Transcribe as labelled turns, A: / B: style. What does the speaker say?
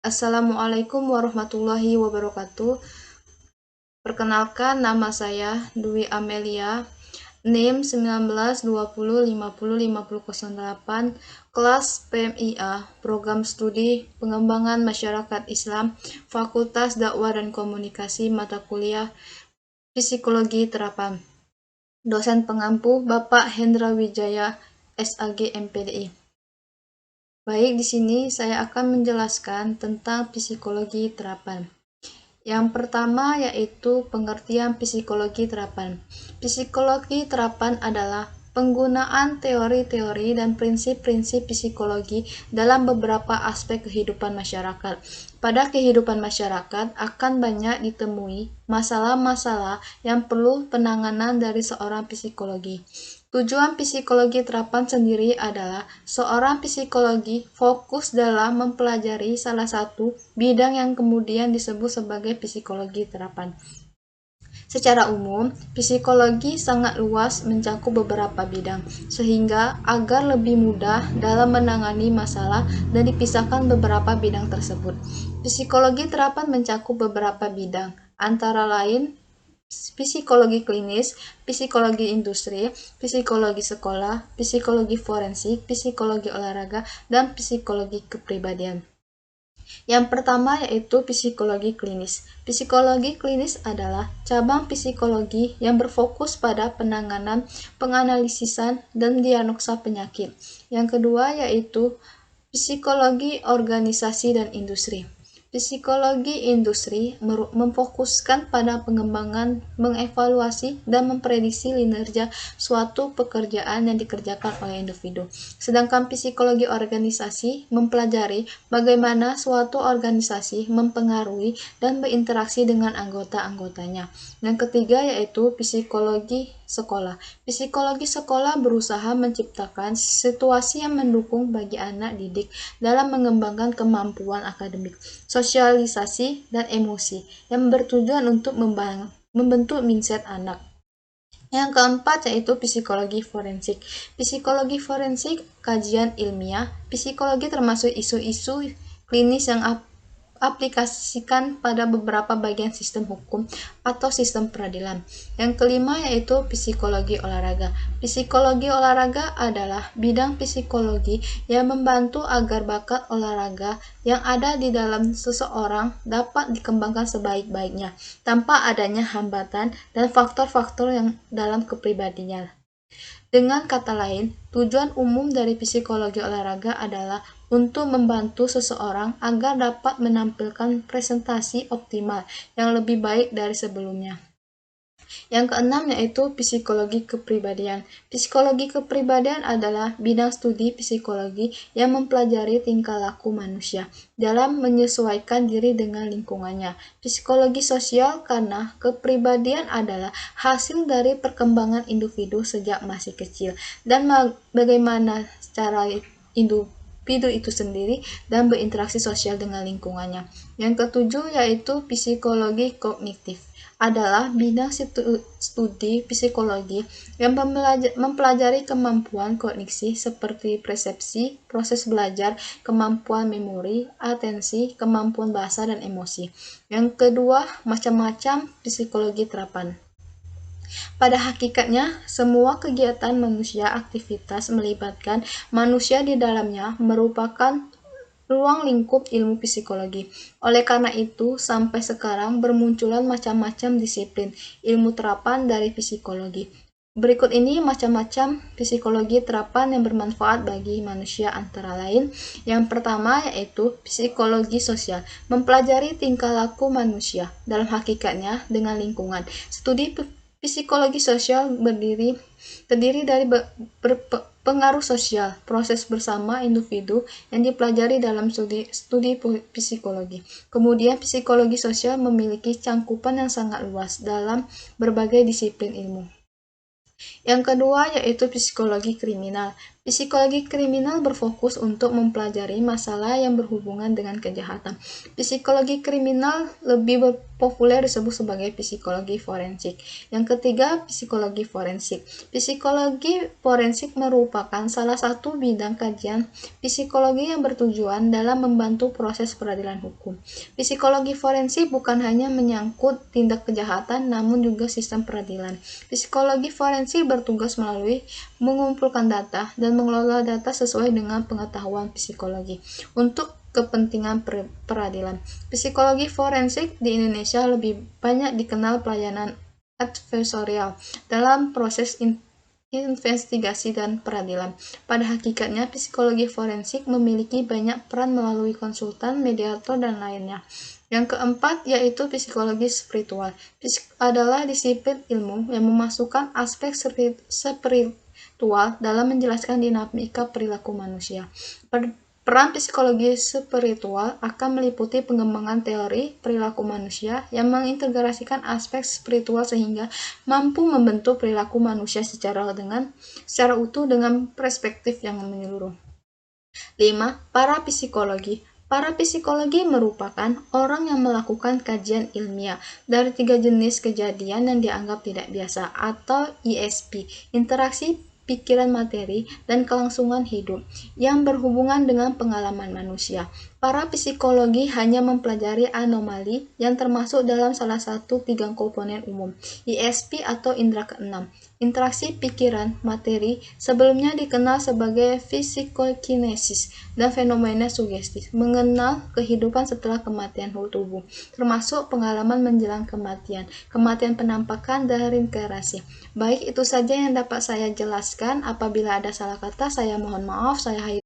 A: Assalamualaikum warahmatullahi wabarakatuh. Perkenalkan, nama saya Dwi Amelia, NIM 1920505008, kelas PMIA, Program Studi Pengembangan Masyarakat Islam, Fakultas Dakwah dan Komunikasi, mata kuliah Psikologi Terapan. Dosen pengampu Bapak Hendra Wijaya, SAG MPDI. Baik, di sini saya akan menjelaskan tentang psikologi terapan. Yang pertama yaitu pengertian psikologi terapan. Psikologi terapan adalah penggunaan teori-teori dan prinsip-prinsip psikologi dalam beberapa aspek kehidupan masyarakat. Pada kehidupan masyarakat akan banyak ditemui masalah-masalah yang perlu penanganan dari seorang psikologi. Tujuan psikologi terapan sendiri adalah seorang psikologi fokus dalam mempelajari salah satu bidang yang kemudian disebut sebagai psikologi terapan. Secara umum, psikologi sangat luas mencakup beberapa bidang, sehingga agar lebih mudah dalam menangani masalah dan dipisahkan beberapa bidang tersebut. Psikologi terapan mencakup beberapa bidang, antara lain psikologi klinis, psikologi industri, psikologi sekolah, psikologi forensik, psikologi olahraga, dan psikologi kepribadian. Yang pertama yaitu psikologi klinis. Psikologi klinis adalah cabang psikologi yang berfokus pada penanganan, penganalisisan, dan diagnosa penyakit. Yang kedua yaitu psikologi organisasi dan industri. Psikologi industri memfokuskan pada pengembangan, mengevaluasi, dan memprediksi kinerja suatu pekerjaan yang dikerjakan oleh individu. Sedangkan psikologi organisasi mempelajari bagaimana suatu organisasi mempengaruhi dan berinteraksi dengan anggota-anggotanya. Yang ketiga yaitu psikologi sekolah. Psikologi sekolah berusaha menciptakan situasi yang mendukung bagi anak didik dalam mengembangkan kemampuan akademik, sosialisasi, dan emosi yang bertujuan untuk membentuk mindset anak. Yang keempat yaitu psikologi forensik. Psikologi forensik kajian ilmiah. Psikologi termasuk isu-isu klinis yang aplikasikan pada beberapa bagian sistem hukum atau sistem peradilan. Yang kelima yaitu psikologi olahraga. Psikologi olahraga adalah bidang psikologi yang membantu agar bakat olahraga yang ada di dalam seseorang dapat dikembangkan sebaik-baiknya tanpa adanya hambatan dan faktor-faktor yang dalam kepribadiannya. Dengan kata lain, tujuan umum dari psikologi olahraga adalah untuk membantu seseorang agar dapat menampilkan presentasi optimal yang lebih baik dari sebelumnya. Yang keenam yaitu psikologi kepribadian. Psikologi kepribadian adalah bidang studi psikologi yang mempelajari tingkah laku manusia dalam menyesuaikan diri dengan lingkungannya. Psikologi sosial karena kepribadian adalah hasil dari perkembangan individu sejak masih kecil dan bagaimana cara individu itu sendiri dan berinteraksi sosial dengan lingkungannya. Yang ketujuh yaitu psikologi kognitif adalah bidang studi psikologi yang mempelajari kemampuan kognisi seperti persepsi, proses belajar, kemampuan memori, atensi, kemampuan bahasa, dan emosi. Yang kedua, macam-macam psikologi terapan. Pada hakikatnya, semua kegiatan manusia aktivitas melibatkan manusia di dalamnya merupakan ruang lingkup ilmu psikologi. Oleh karena itu, sampai sekarang bermunculan macam-macam disiplin ilmu terapan dari psikologi. Berikut ini macam-macam psikologi terapan yang bermanfaat bagi manusia antara lain. Yang pertama yaitu psikologi sosial, mempelajari tingkah laku manusia dalam hakikatnya dengan lingkungan. Studi psikologi sosial terdiri dari pengaruh sosial, proses bersama individu yang dipelajari dalam studi psikologi. Kemudian psikologi sosial memiliki cangkupan yang sangat luas dalam berbagai disiplin ilmu. Yang kedua yaitu psikologi kriminal. Psikologi kriminal berfokus untuk mempelajari masalah yang berhubungan dengan kejahatan. Psikologi kriminal lebih populer disebut sebagai psikologi forensik. Yang ketiga, psikologi forensik. Psikologi forensik merupakan salah satu bidang kajian psikologi yang bertujuan dalam membantu proses peradilan hukum. Psikologi forensik bukan hanya menyangkut tindak kejahatan, namun juga sistem peradilan. Psikologi forensik bertugas melalui mengumpulkan data dan mengelola data sesuai dengan pengetahuan psikologi untuk kepentingan peradilan. Psikologi forensik di Indonesia lebih banyak dikenal pelayanan adversarial dalam proses investigasi dan peradilan. Pada hakikatnya, psikologi forensik memiliki banyak peran melalui konsultan, mediator, dan lainnya. Yang keempat yaitu psikologi spiritual. Adalah disiplin ilmu yang memasukkan aspek spiritual dalam menjelaskan dinamika perilaku manusia. Peran psikologi spiritual akan meliputi pengembangan teori perilaku manusia yang mengintegrasikan aspek spiritual sehingga mampu membentuk perilaku manusia secara utuh dengan perspektif yang menyeluruh. 5. Para psikologi. Para psikologi merupakan orang yang melakukan kajian ilmiah dari 3 jenis kejadian yang dianggap tidak biasa atau ISP, interaksi pikiran materi, dan kelangsungan hidup yang berhubungan dengan pengalaman manusia. Para psikologi hanya mempelajari anomali yang termasuk dalam salah satu 3 komponen umum, ISP atau indera keenam. Interaksi pikiran materi sebelumnya dikenal sebagai psikokinesis dan fenomena sugestif, mengenal kehidupan setelah kematian tubuh, termasuk pengalaman menjelang kematian, kematian penampakan, dan reinkarnasi. Baik, itu saja yang dapat saya jelaskan. Apabila ada salah kata, saya mohon maaf. Saya